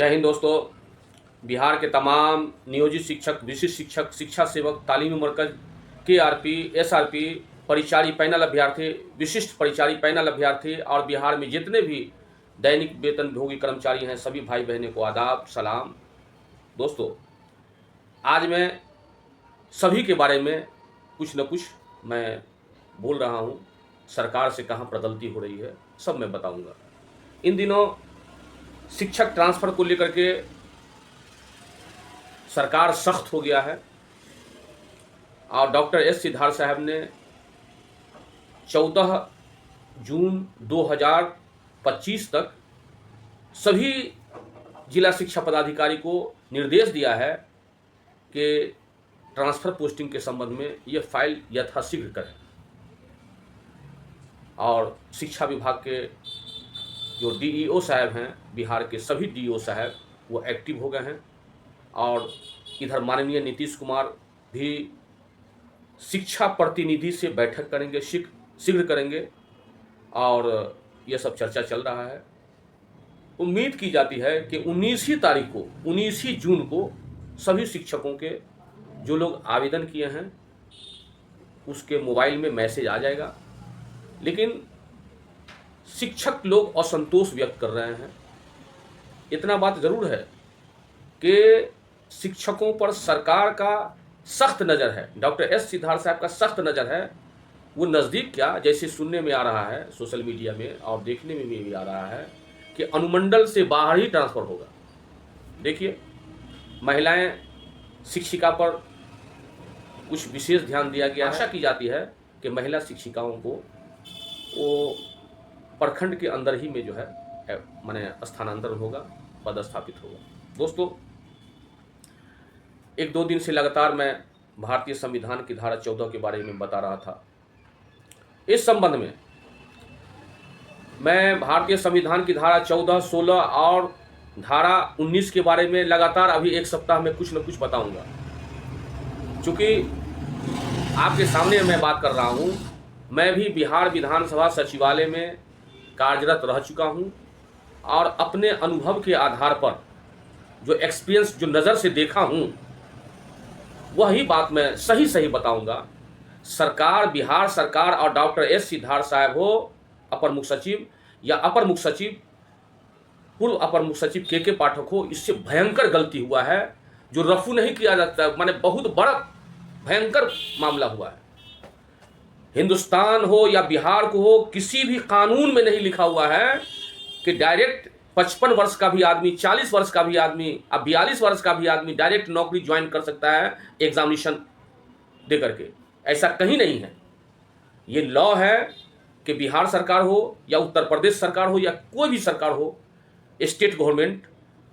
जय हिंद दोस्तों। बिहार के तमाम नियोजित शिक्षक, विशिष्ट शिक्षक, शिक्षा सेवक, तालीमी मरकज, KRP, SRP, परिचारी पैनल अभ्यर्थी, विशिष्ट परिचारी पैनल अभ्यर्थी और बिहार में जितने भी दैनिक वेतनभोगी कर्मचारी हैं, सभी भाई बहनों को आदाब सलाम। दोस्तों, आज मैं सभी के बारे में कुछ न कुछ मैं बोल रहा हूँ। सरकार से कहाँ पर गलती हो रही है सब मैं बताऊँगा। इन दिनों शिक्षक ट्रांसफ़र को लेकर के सरकार सख्त हो गया है और डॉक्टर एस सिद्धार्थ साहब ने 14 जून 2025 तक सभी जिला शिक्षा पदाधिकारी को निर्देश दिया है कि ट्रांसफ़र पोस्टिंग के संबंध में ये फाइल यथाशीघ्र करें। और शिक्षा विभाग के जो DEO साहब हैं, बिहार के सभी DEO साहब वो एक्टिव हो गए हैं और इधर माननीय नीतीश कुमार भी शिक्षा प्रतिनिधि से बैठक करेंगे, शीघ्र करेंगे और ये सब चर्चा चल रहा है। उम्मीद की जाती है कि 19 जून को सभी शिक्षकों के जो लोग आवेदन किए हैं उसके मोबाइल में मैसेज आ जाएगा। लेकिन शिक्षक लोग असंतोष व्यक्त कर रहे हैं। इतना बात ज़रूर है कि शिक्षकों पर सरकार का सख्त नज़र है, डॉक्टर एस सिद्धार्थ साहब का सख्त नज़र है। वो नज़दीक क्या, जैसे सुनने में आ रहा है सोशल मीडिया में और देखने में भी आ रहा है कि अनुमंडल से बाहर ही ट्रांसफ़र होगा। देखिए, महिलाएं शिक्षिका पर कुछ विशेष ध्यान दिया गया। आशा की जाती है कि महिला शिक्षिकाओं को वो प्रखंड के अंदर ही में जो है माने स्थानांतरण होगा, पदस्थापित होगा। दोस्तों, 1-2 दिन से लगातार मैं भारतीय संविधान की धारा 14 के बारे में बता रहा था। इस संबंध में मैं भारतीय संविधान की धारा 14, 16 और धारा 19 के बारे में लगातार अभी 1 सप्ताह में कुछ न कुछ बताऊंगा। चूँकि आपके सामने मैं बात कर रहा हूँ, मैं भी बिहार विधानसभा सचिवालय में कार्यरत रह चुका हूं और अपने अनुभव के आधार पर जो एक्सपीरियंस, जो नज़र से देखा हूं, वही बात मैं सही बताऊंगा। सरकार, बिहार सरकार और डॉक्टर एस सिद्धार्थ साहब हो, अपर मुख्य सचिव या अपर मुख्य सचिव, पूर्व अपर मुख्य सचिव के पाठक हो, इससे भयंकर गलती हुआ है जो रफू नहीं किया जाता। माने बहुत बड़ा भयंकर मामला हुआ है। हिंदुस्तान हो या बिहार को हो, किसी भी कानून में नहीं लिखा हुआ है कि डायरेक्ट 55 वर्ष का भी आदमी, 40 वर्ष का भी आदमी, अब 42 वर्ष का भी आदमी डायरेक्ट नौकरी ज्वाइन कर सकता है एग्जामिनेशन दे करके। ऐसा कहीं नहीं है। ये लॉ है कि बिहार सरकार हो या उत्तर प्रदेश सरकार हो या कोई भी सरकार हो, स्टेट गवर्नमेंट,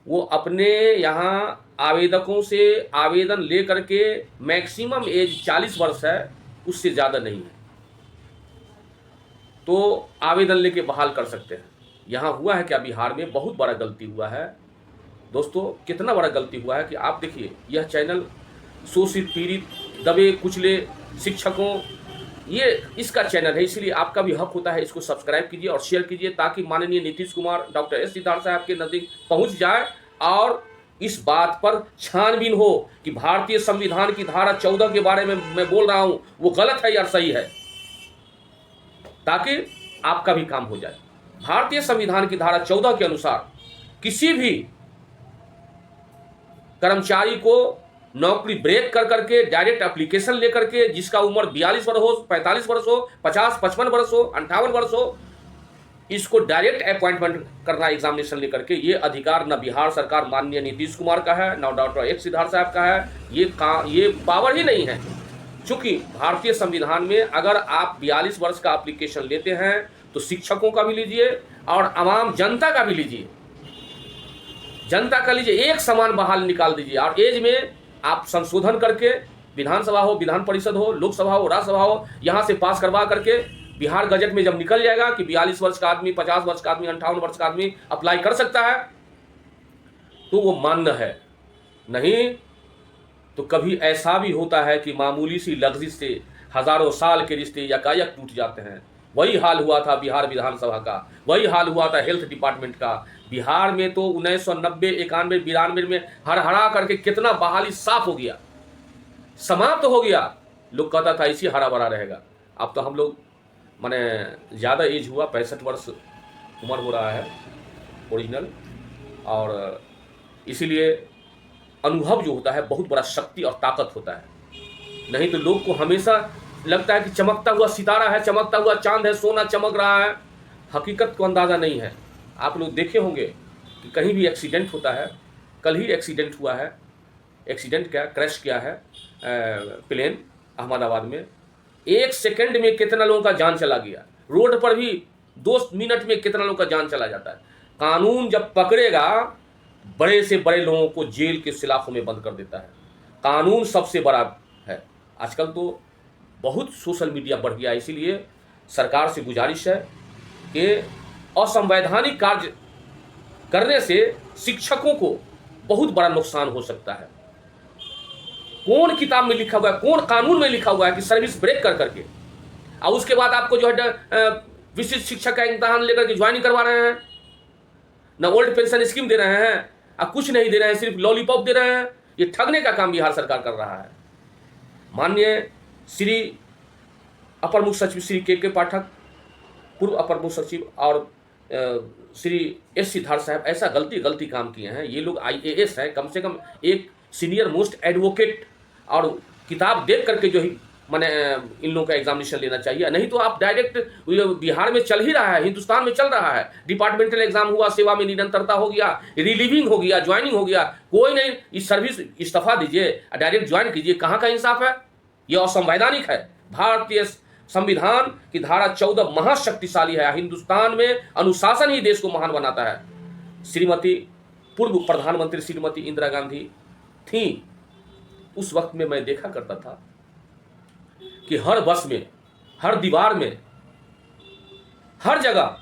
वो अपने यहाँ आवेदकों से आवेदन ले करके मैक्सिमम एज 40 वर्ष है, उससे ज़्यादा नहीं है, तो आवेदन लेके बहाल कर सकते हैं। यहाँ हुआ है क्या, बिहार में बहुत बड़ा गलती हुआ है। दोस्तों, कितना बड़ा गलती हुआ है कि आप देखिए, यह चैनल शोषित, पीड़ित, दबे कुचले शिक्षकों, ये इसका चैनल है, इसलिए आपका भी हक होता है इसको सब्सक्राइब कीजिए और शेयर कीजिए ताकि माननीय नीतीश कुमार, डॉक्टर एस सिद्धार्थ साहब के नज़दीक पहुँच जाए और इस बात पर छानबीन हो कि भारतीय संविधान की धारा 14 के बारे में मैं बोल रहा हूँ वो गलत है या सही है, ताकि आपका भी काम हो जाए। भारतीय संविधान की धारा 14 के अनुसार किसी भी कर्मचारी को नौकरी ब्रेक कर करके डायरेक्ट एप्लीकेशन लेकर के, जिसका उम्र 42 वर्ष हो, 45 वर्ष हो, 50, 55 वर्ष हो, 58 वर्ष हो, इसको डायरेक्ट अपॉइंटमेंट करना एग्जामिनेशन लेकर के, ये अधिकार न बिहार सरकार माननीय नीतीश कुमार का है, न डॉक्टर एस सिद्धार्थ साहब का है। ये पावर ही नहीं है। चूँकि भारतीय संविधान में अगर आप 42 वर्ष का एप्लीकेशन लेते हैं तो शिक्षकों का भी लीजिए और आवाम जनता का भी लीजिए, जनता का लीजिए, एक समान बहाल निकाल दीजिए और एज में आप संशोधन करके विधानसभा हो, विधान परिषद हो, लोकसभा हो, राज्यसभा हो, यहाँ से पास करवा करके बिहार गजट में जब निकल जाएगा कि 42 वर्ष का आदमी, 50 वर्ष का आदमी, 58 वर्ष का आदमी अप्लाई कर सकता है, तो वो मान्य है। नहीं तो कभी ऐसा भी होता है कि मामूली सी लफ्ज़ से हज़ारों साल के रिश्ते यकायक टूट जाते हैं। वही हाल हुआ था बिहार विधानसभा का, वही हाल हुआ था हेल्थ डिपार्टमेंट का। बिहार में तो 1990, 91, 92 में हरा करके कितना बहाली साफ हो गया, समाप्त हो गया। लोग कहता था इसी हरा भरा रहेगा। अब तो हम लोग माने ज़्यादा एज हुआ, 65 वर्ष उम्र हो रहा है ओरिजिनल, और इसीलिए अनुभव जो होता है बहुत बड़ा शक्ति और ताकत होता है। नहीं तो लोग को हमेशा लगता है कि चमकता हुआ सितारा है, चमकता हुआ चांद है, सोना चमक रहा है, हकीकत को अंदाज़ा नहीं है। आप लोग देखे होंगे कि कहीं भी एक्सीडेंट होता है, कल ही एक्सीडेंट हुआ है, एक्सीडेंट क्या, क्रैश किया है प्लेन अहमदाबाद में, 1 सेकंड में कितना लोगों का जान चला गया। रोड पर भी 2 मिनट में कितना लोगों का जान चला जाता है। कानून जब पकड़ेगा बड़े से बड़े लोगों को जेल के सलाखों में बंद कर देता है। कानून सबसे बड़ा है। आजकल तो बहुत सोशल मीडिया बढ़ गया है, इसीलिए सरकार से गुजारिश है कि असंवैधानिक कार्य करने से शिक्षकों को बहुत बड़ा नुकसान हो सकता है। कौन किताब में लिखा हुआ है, कौन कानून में लिखा हुआ है कि सर्विस ब्रेक कर करके और उसके बाद आपको जो है विशिष्ट शिक्षक का इम्तहान लेकर के ज्वाइनिंग करवा रहे हैं, ना ओल्ड पेंशन स्कीम दे रहे हैं, अब कुछ नहीं दे रहे हैं, सिर्फ लॉलीपॉप दे रहे हैं। ये ठगने का काम बिहार सरकार कर रहा है। माननीय श्री अपर मुख्य सचिव श्री के पाठक, पूर्व अपर मुख्य सचिव, और श्री एस सिद्धार्थ साहब ऐसा गलती काम किए हैं। ये लोग IAS हैं, कम से कम एक सीनियर मोस्ट एडवोकेट, और किताब देख करके जो ही मैंने इन लोगों का एग्जामिनेशन लेना चाहिए। नहीं तो आप डायरेक्ट, बिहार में चल ही रहा है, हिंदुस्तान में चल रहा है, डिपार्टमेंटल एग्जाम हुआ, सेवा में निरंतरता हो गया, रिलीविंग हो गया, ज्वाइनिंग हो गया, कोई नहीं, इस सर्विस इस्तीफा दीजिए, डायरेक्ट ज्वाइन कीजिए। कहाँ का इंसाफ है? यह असंवैधानिक है। भारतीय संविधान की धारा 14 महाशक्तिशाली है। हिंदुस्तान में अनुशासन ही देश को महान बनाता है। श्रीमती पूर्व प्रधानमंत्री श्रीमती इंदिरा गांधी थी, उस वक्त में मैं देखा करता था कि हर बस में, हर दीवार में, हर जगह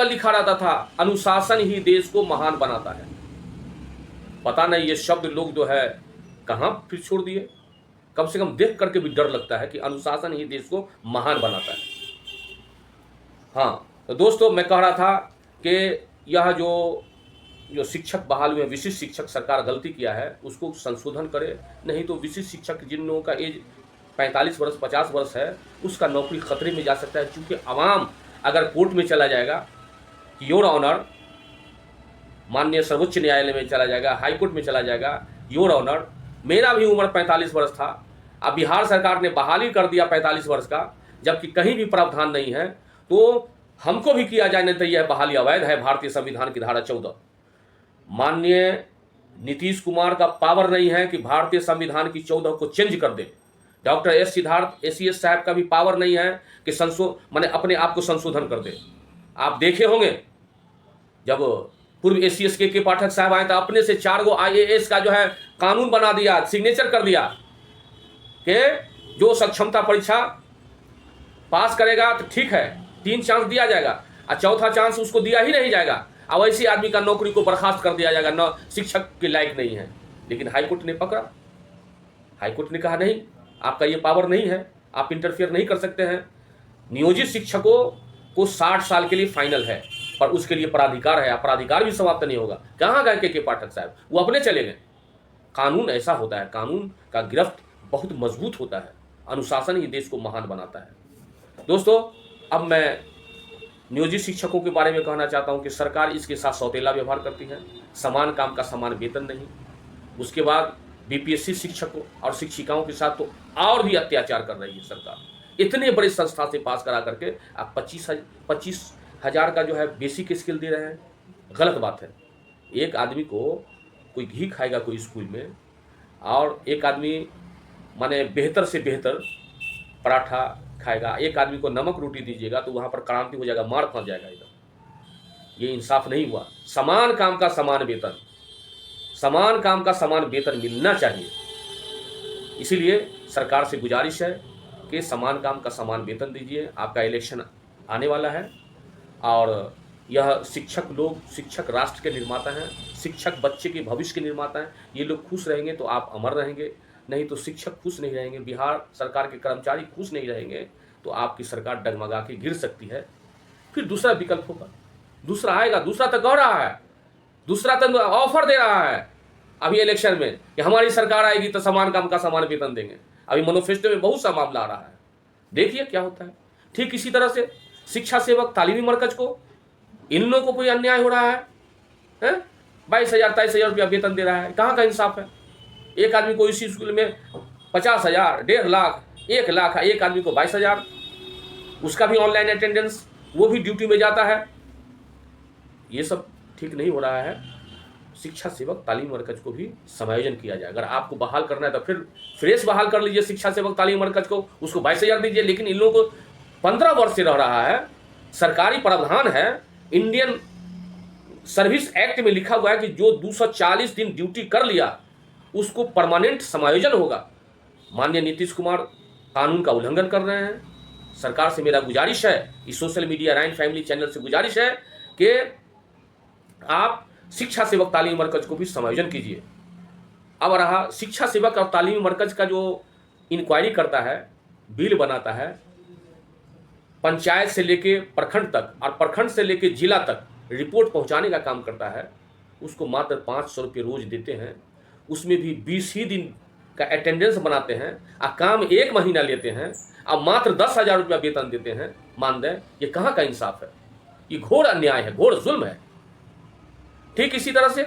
लिखा रहता था अनुशासन ही देश को महान बनाता है। पता नहीं ये शब्द लोग जो है कहां फिर छोड़ दिए। कम से कम देख करके भी डर लगता है कि अनुशासन ही देश को महान बनाता है। हाँ, तो दोस्तों मैं कह रहा था कि यह जो शिक्षक बहाल हुए, विशिष्ट शिक्षक, सरकार गलती किया है, उसको संशोधन करे। नहीं तो विशिष्ट शिक्षक जिन लोगों का एज 45 वर्ष 50 वर्ष है, उसका नौकरी खतरे में जा सकता है। क्योंकि आवाम अगर कोर्ट में चला जाएगा कि योर ऑनर, माननीय सर्वोच्च न्यायालय में चला जाएगा, हाई कोर्ट में चला जाएगा, योर ऑनर मेरा भी उम्र 45 वर्ष था, अब बिहार सरकार ने बहाली कर दिया 45 वर्ष का, जबकि कहीं भी प्रावधान नहीं है, तो हमको भी किया जाए, नहीं तो यह बहाली अवैध है। भारतीय संविधान की धारा 14। माननीय नीतीश कुमार का पावर नहीं है कि भारतीय संविधान की 14 को चेंज कर दे। डॉक्टर एस सिद्धार्थ ACS साहब का भी पावर नहीं है कि माने अपने आप को संशोधन कर दे। आप देखे होंगे जब पूर्व ACS के पाठक साहब आए तो अपने से 4 गो IAS का जो है कानून बना दिया, सिग्नेचर कर दिया कि जो सक्षमता परीक्षा पास करेगा तो ठीक है, 3 चांस दिया जाएगा, और चौथा चांस उसको दिया ही नहीं जाएगा, और ऐसे आदमी का नौकरी को बर्खास्त कर दिया जाएगा, न शिक्षक के लायक नहीं है। लेकिन हाईकोर्ट ने पकड़ा, हाईकोर्ट ने कहा नहीं, आपका ये पावर नहीं है, आप इंटरफियर नहीं कर सकते हैं। नियोजित शिक्षकों को 60 साल के लिए फाइनल है, पर उसके लिए प्राधिकार है, अपराधिकार भी समाप्त नहीं होगा। कहाँ गए के पाठक साहब? वो अपने चले गए। कानून ऐसा होता है, कानून का गिरफ्त बहुत मजबूत होता है। अनुशासन ही देश को महान बनाता है। दोस्तों, अब मैं नियोजित शिक्षकों के बारे में कहना चाहता हूं कि सरकार इसके साथ सौतेला व्यवहार करती है। समान काम का समान वेतन नहीं। उसके बाद BPSC शिक्षकों और शिक्षिकाओं के साथ तो और भी अत्याचार कर रही है सरकार। इतने बड़े संस्था से पास करा करके आप 25,000 का जो है बेसिक स्किल दे रहे हैं। गलत बात है। एक आदमी को कोई घी खाएगा कोई स्कूल में, और एक आदमी माने बेहतर से बेहतर पराठा खाएगा, एक आदमी को नमक रोटी दीजिएगा तो वहाँ पर क्रांति हो जाएगा, मार फंस जाएगा एकदम। ये इंसाफ नहीं हुआ। समान काम का समान वेतन, समान काम का समान वेतन मिलना चाहिए। इसीलिए सरकार से गुजारिश है कि समान काम का समान वेतन दीजिए। आपका इलेक्शन आने वाला है, और यह शिक्षक राष्ट्र के निर्माता हैं, शिक्षक बच्चे के भविष्य के निर्माता हैं। ये लोग खुश रहेंगे तो आप अमर रहेंगे, नहीं तो शिक्षक खुश नहीं रहेंगे, बिहार सरकार के कर्मचारी खुश नहीं रहेंगे तो आपकी सरकार डगमगा के गिर सकती है। फिर दूसरा विकल्प होगा दूसरा आएगा, दूसरा तो कह रहा है, दूसरा तो ऑफर दे रहा है अभी इलेक्शन में कि हमारी सरकार आएगी तो समान काम का समान वेतन देंगे। अभी मैनिफेस्टो में बहुत सा मामला आ रहा है, देखिए क्या होता है। ठीक इसी तरह से शिक्षा सेवक तालीमी मरकज को, इन लोगों को कोई अन्याय हो रहा है, 22,000 23,000 रुपया वेतन दे रहा है, कहाँ का इंसाफ है। एक आदमी को इसी स्कूल में 50,000, 1.5 लाख, 1 लाख, एक आदमी को 22,000, उसका भी ऑनलाइन अटेंडेंस, वो भी ड्यूटी में जाता है। ये सब ठीक नहीं हो रहा है। शिक्षा सेवक तालीम मरकज को भी समायोजन किया जाए। अगर आपको बहाल करना है तो फिर फ्रेश बहाल कर लीजिए शिक्षा सेवक तालीम मरकज को, उसको 22,000 दीजिए। लेकिन इन लोगों को 15 वर्ष से रह रहा है, सरकारी प्रावधान है, इंडियन सर्विस एक्ट में लिखा हुआ है कि जो 240 दिन ड्यूटी कर लिया उसको परमानेंट समायोजन होगा। माननीय नीतीश कुमार कानून का उल्लंघन कर रहे हैं। सरकार से मेरा गुजारिश है, इस सोशल मीडिया राइन फैमिली चैनल से गुजारिश है कि आप शिक्षा सेवक तालीमी मरकज को भी समायोजन कीजिए। अब रहा शिक्षा सेवक और तालीमी मरकज का जो इंक्वायरी करता है, बिल बनाता है, पंचायत से लेके प्रखंड तक और प्रखंड से लेके जिला तक रिपोर्ट पहुंचाने का काम करता है, उसको मात्र 500 रुपये रोज देते हैं। उसमें भी 20 ही दिन का अटेंडेंस बनाते हैं और काम 1 महीना लेते हैं और मात्र 10,000 रुपया वेतन देते हैं। मान दें, ये कहाँ का इंसाफ है, ये घोर अन्याय है, घोर जुल्म है। ठीक इसी तरह से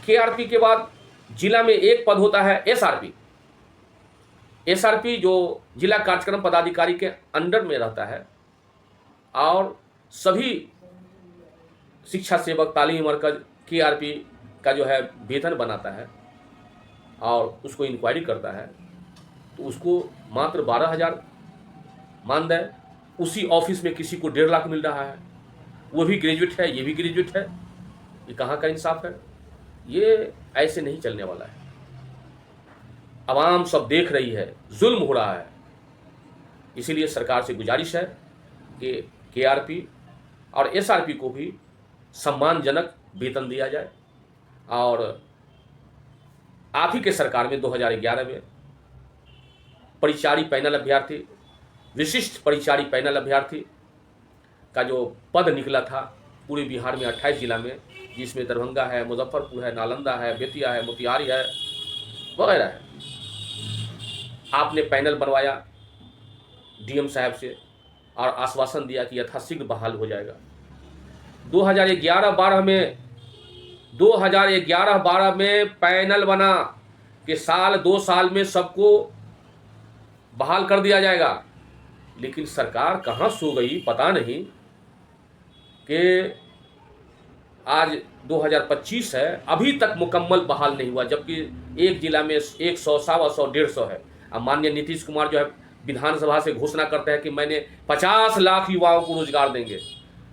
केआरपी के बाद जिला में एक पद होता है एसआरपी। एसआरपी जो जिला कार्यक्रम पदाधिकारी के अंडर में रहता है और सभी शिक्षा सेवक तालीमी मरकज केआरपी का जो है वेतन बनाता है और उसको इंक्वायरी करता है, तो उसको मात्र 12,000 मान दें। उसी ऑफिस में किसी को 1.5 लाख मिल रहा है, वो भी ग्रेजुएट है, ये भी ग्रेजुएट है। ये कहाँ का इंसाफ है। ये ऐसे नहीं चलने वाला है। आवाम सब देख रही है, जुल्म हो रहा है। इसीलिए सरकार से गुजारिश है कि केआरपी और एसआरपी को भी सम्मानजनक वेतन दिया जाए। और आप ही के सरकार में 2011 में परिचारी पैनल अभ्यर्थी, विशिष्ट परिचारी पैनल अभ्यर्थी का जो पद निकला था पूरे बिहार में 28 जिला में, जिसमें दरभंगा है, मुजफ्फरपुर है, नालंदा है, बेतिया है, मोतिहारी है वगैरह है। आपने पैनल बनवाया डीएम साहब से और आश्वासन दिया कि यथाशीघ्र बहाल हो जाएगा। 2011-12 में पैनल बना कि साल 2 साल में सबको बहाल कर दिया जाएगा। लेकिन सरकार कहाँ सो गई पता नहीं कि आज 2025 है, अभी तक मुकम्मल बहाल नहीं हुआ, जबकि एक जिला में 100, 100, 150 है। अब माननीय नीतीश कुमार जो है विधानसभा से घोषणा करते हैं कि मैंने 50 लाख युवाओं को रोजगार देंगे।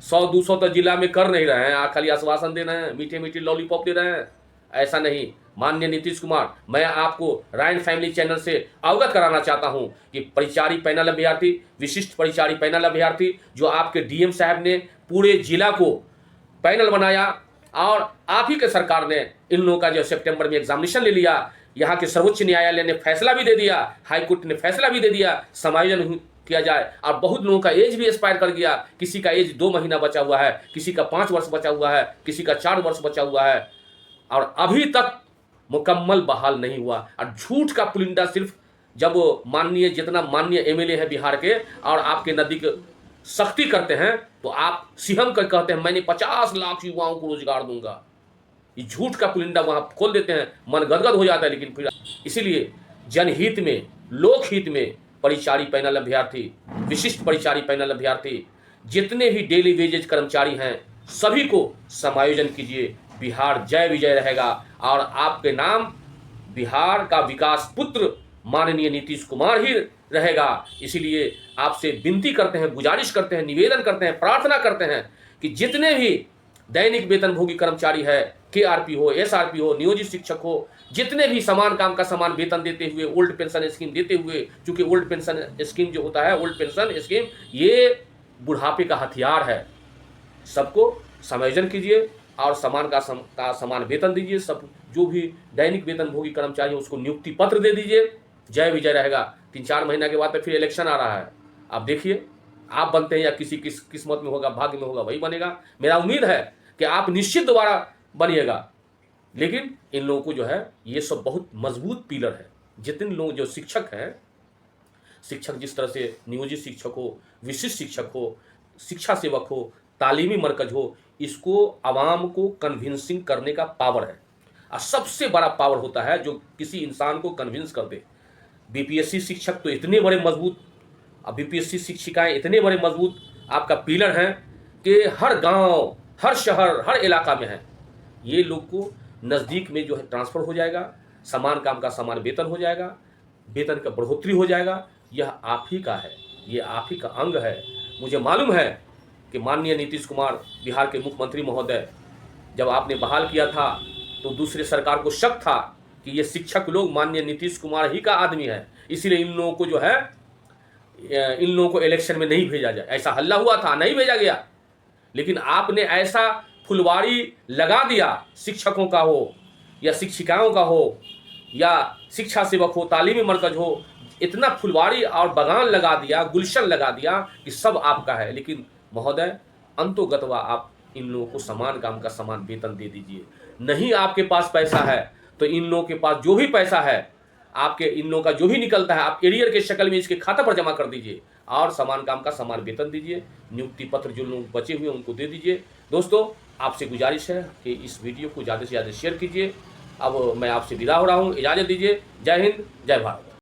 100-200 तो जिला में कर नहीं रहे हैं, खाली आश्वासन दे रहे हैं, मीठे मीठे लॉलीपॉप दे रहे हैं। ऐसा नहीं। माननीय नीतीश कुमार, मैं आपको राइन फैमिली चैनल से अवगत कराना चाहता हूं कि परिचारी पैनल अभ्यर्थी, विशिष्ट परिचारी पैनल अभ्यर्थी जो आपके डीएम साहब ने पूरे जिला को पैनल बनाया और आप ही के सरकार ने इन लोगों का जो सितंबर में एग्जामिनेशन ले लिया, यहाँ के सर्वोच्च न्यायालय ने फैसला भी दे दिया, हाईकोर्ट ने फैसला भी दे दिया, समायोजन किया जाए। और बहुत लोगों का एज भी एक्सपायर कर गया, किसी का एज 2 महीना बचा हुआ है, किसी का 5 वर्ष बचा हुआ है, किसी का 4 वर्ष बचा हुआ है, और अभी तक मुकम्मल बहाल नहीं हुआ। और झूठ का पुलिंदा सिर्फ जब माननीय जितना माननीय एमएलए है बिहार के और आपके नज़दीक सख्ती करते हैं तो आप सिहम कर कहते हैं मैंने 50 लाख युवाओं को रोजगार दूंगा। ये झूठ का पुलिंदा वहाँ खोल देते हैं, मन गदगद हो जाता है। लेकिन फिर इसीलिए जनहित में, लोकहित में परिचारी पैनल अभ्यर्थी, विशिष्ट परिचारी पैनल अभ्यर्थी, जितने भी डेली वेजेज कर्मचारी हैं सभी को समायोजन कीजिए। बिहार जय विजय रहेगा और आपके नाम बिहार का विकास पुत्र माननीय नीतीश कुमार ही रहेगा। इसीलिए आपसे विनती करते हैं, गुजारिश करते हैं, निवेदन करते हैं, प्रार्थना करते हैं कि जितने भी दैनिक वेतनभोगी कर्मचारी है, केआरपी हो, एसआरपी हो, नियोजित शिक्षक हो, जितने भी समान काम का समान वेतन देते हुए, ओल्ड पेंशन स्कीम देते हुए, चूंकि ओल्ड पेंशन स्कीम जो होता है, ओल्ड पेंशन स्कीम ये बुढ़ापे का हथियार है। सबको समायोजन कीजिए और समान का समान वेतन दीजिए। सब जो भी दैनिक वेतनभोगी कर्मचारी है उसको नियुक्ति पत्र दे दीजिए। जय विजय रहेगा। 3-4 महीना के बाद तो फिर इलेक्शन आ रहा है, आप देखिए आप बनते हैं या किसी किस्मत में होगा, भाग्य में होगा, वही बनेगा। मेरा उम्मीद है कि आप निश्चित दोबारा बनिएगा। लेकिन इन लोगों को जो है ये सब बहुत मजबूत पिलर है। जितने लोग जो शिक्षक हैं, शिक्षक जिस तरह से नियोजित शिक्षक हो, विशिष्ट शिक्षक हो, शिक्षा सेवक हो, तालीमी मरकज हो, इसको आवाम को कन्विंसिंग करने का पावर है। और सबसे बड़ा पावर होता है जो किसी इंसान को कन्विंस कर दे। बीपीएससी शिक्षक तो इतने बड़े मजबूत, अब बीपीएससी शिक्षिकाएं इतने बड़े मजबूत आपका पिलर हैं कि हर गांव, हर शहर, हर इलाका में है। ये लोग को नज़दीक में जो है ट्रांसफ़र हो जाएगा, समान काम का समान वेतन हो जाएगा, वेतन का बढ़ोतरी हो जाएगा। यह आप ही का है, ये आप ही का अंग है। मुझे मालूम है कि माननीय नीतीश कुमार बिहार के मुख्यमंत्री महोदय, जब आपने बहाल किया था तो दूसरे सरकार को शक था कि ये शिक्षक लोग माननीय नीतीश कुमार ही का आदमी है, इसीलिए इन लोगों को जो है इन लोगों को इलेक्शन में नहीं भेजा जाए। ऐसा हल्ला हुआ था, नहीं भेजा गया। लेकिन आपने ऐसा फुलवाड़ी लगा दिया, शिक्षकों का हो या शिक्षिकाओं का हो या शिक्षा सेवक हो, तालीमी मरकज हो, इतना फुलवाड़ी और बगान लगा दिया, गुलशन लगा दिया कि सब आपका है। लेकिन महोदय, अंतोगतवा आप इन लोगों को समान काम का समान वेतन दे दीजिए। नहीं आपके पास पैसा है तो इन लोगों के पास जो भी पैसा है, आपके इन लोगों का जो भी निकलता है, आप एरियर के शक्ल में इसके खाता पर जमा कर दीजिए और समान काम का समान वेतन दीजिए। नियुक्ति पत्र जो लोग बचे हुए उनको दे दीजिए। दोस्तों, आपसे गुजारिश है कि इस वीडियो को ज़्यादा से ज़्यादा शेयर कीजिए। अब मैं आपसे विदा हो रहा हूँ, इजाज़त दीजिए। जय हिंद, जय भारत।